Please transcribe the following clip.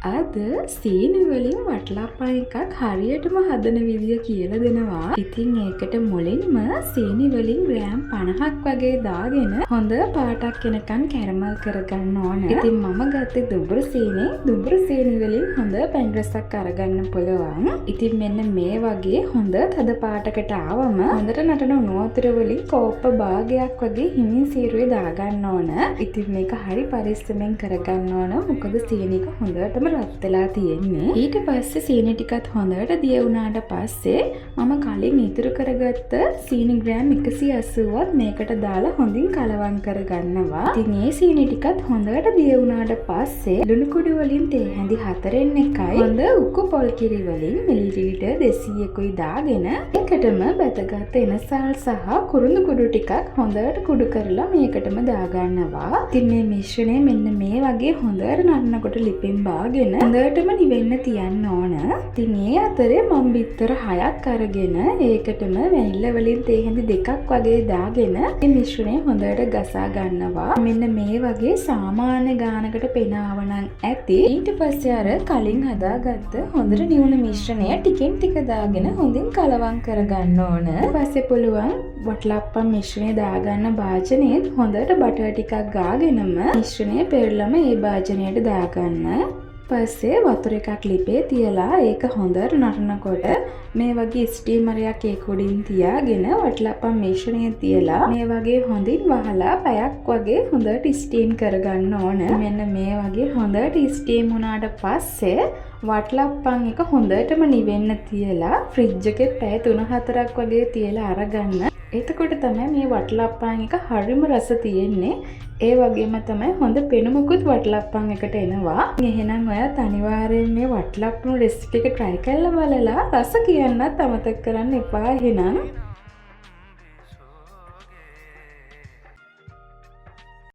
අද සීනි වලින් වටලප්පම් එකක් හරියටම හදන විදිය කියලා දෙනවා. ඉතින් ඒකට මුලින්ම සීනි වලින් ග්‍රෑම් 50ක් වගේ දාගෙන හොඳ පාටක් එනකන් කැරමල් කරගන්න ඕන. ඉතින් මම ගත්තේ දුබුරු සීනි. දුබුරු සීනි වලින් හොඳ පැන් රසක් අරගන්න පුළුවන්. ඉතින් මෙන්න මේ වගේ හොඳ තද පාටකට ආවම හොඳට නටන උණු වතුර වලින් කෝප්ප භාගයක් වගේ හිමින් සීරුවේ දාගන්න ඕන. ඉතින් මේක හරි පරිස්සමෙන් කරගන්න ඕන. මොකද සීනි එක හොඳටම රත් වෙලා තියෙන්නේ. ඊට පස්සේ සීනි ටිකත් හොඳට දිය වුණාට පස්සේ මම කලින් ඉතුරු කරගත්ත සීනි ග්‍රෑම් 180වත් මේකට දාලා හොඳින් කලවම් කරගන්නවා. ඉතින් මේ සීනි ටිකත් හොඳට දිය වුණාට පස්සේ ලුණු කුඩු වලින් තේ හැඳි 4න් එකයි හොඳ උකු පොල් කිරි වලින් මිලිලීටර් 200කුයි දාගෙන එකටම බැදගත් එනසල් සහ කුරුඳු කුඩු ටිකක් හොඳට කුඩු කරලා මේකටම දාගන්නවා. ඉතින් මේ මිශ්‍රණය මෙන්න මේ වගේ හොඳට නරනකොට ලිපෙන් බාගෙන හොඳටම නිවෙන්න තියන්න ඕන. ඉතින් මේ අතරේ මම බිත්තර 6ක් අරගෙන ඒකටම වැනිලා වලින් තේ හැඳි 2ක් වගේ දාගෙන මේ මිශ්‍රණය හොඳට ගසා ගන්නවා. මෙන්න මේ වගේ සාමාන්‍ය ගානකට පෙනාවනම් ඇති. ඊට පස්සේ අර කලින් හදාගත්ත හොඳට නිවුණු මිශ්‍රණය ටිකෙන් ටික දාගෙන හොඳින් කලවම් කරගන්න ඕන. ඊට පස්සේ පුළුවන් වටලප්පම් මිශ්‍රණය දාගන්න භාජනයේත් හොඳට බටර් ටිකක් ගාගෙනම මිශ්‍රණය පෙරලම ඒ භාජනයට දාගන්න. පස්සේ වතුර එකක් ලිපේ තියලා ඒක හොඳට නරනකොට මේ වගේ ස්ටීමරයක් ඒක උඩින් තියාගෙන වටලප්පම් මිශ්‍රණය තියලා මේ වගේ හොඳින් වහලා පැයක් වගේ හොඳට ස්ටීම් කරගන්න ඕන. මෙන්න මේ වගේ හොඳට ස්ටීම් වුණාට පස්සේ වටලප්පම් එක හොඳටම නිවෙන්න තියලා ෆ්‍රිජ් එකේ පැය 3-4ක් වගේ තියලා අරගන්න. එතකොට තමයි මේ වටලප්පම් එක හරිම රස තියෙන්නේ. ඒ වගේම තමයි හොඳ පෙනුමකුත් වටලප්පම් එකට එනවා. එහෙනම් ඔයත් අනිවාර්යෙන් මේ වටලප්පම් රෙසිපි එක try කරලා බලලා රස කියන්නත් අමතක කරන්න එපා එහෙනම්.